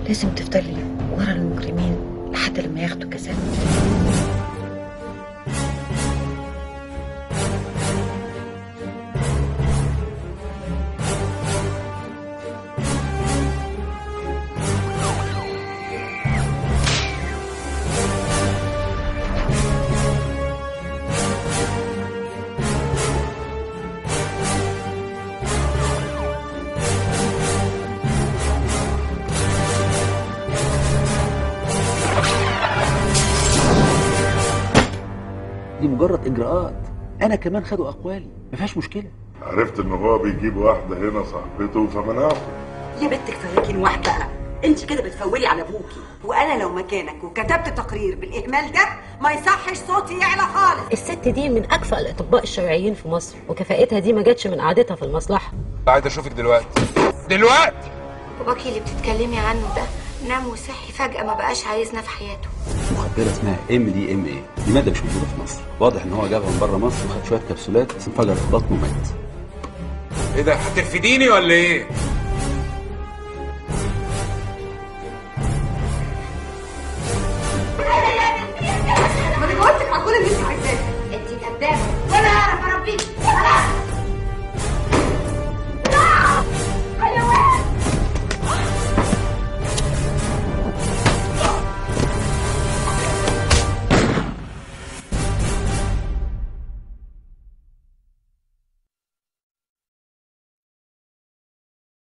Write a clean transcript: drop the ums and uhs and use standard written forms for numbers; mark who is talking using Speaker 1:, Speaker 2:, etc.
Speaker 1: لازم تفضلي ورا المجرمين لحد لما ياخدوا جزاء.
Speaker 2: دي مجرد اجراءات، انا كمان خدوا اقوالي، ما فيهاش مشكله.
Speaker 3: عرفت ان هو بيجيب واحده هنا صاحبته فمنعته.
Speaker 4: يا بنت كفاياكي نوح بقى، انت كده بتفولي على ابوكي، وانا لو مكانك وكتبت تقرير بالاهمال ده ما يصحش صوتي يعلى خالص.
Speaker 5: الست دي من اكفأ الاطباء الشرعيين في مصر، وكفاءتها دي ما جاتش من قعدتها في المصلحه.
Speaker 6: عايز اشوفك دلوقتي.
Speaker 7: باباكي اللي بتتكلمي عنه ده نام وصحي فجأة ما بقاش عايزنا في حياته.
Speaker 2: مخدره اسمها MDMA، دي ماده مش موجوده في مصر، واضح ان هو جابها من بره مصر وخد شويه كبسولات انفجرت في بطنه ومات.
Speaker 6: ايه ده، هترفديني ولا ايه؟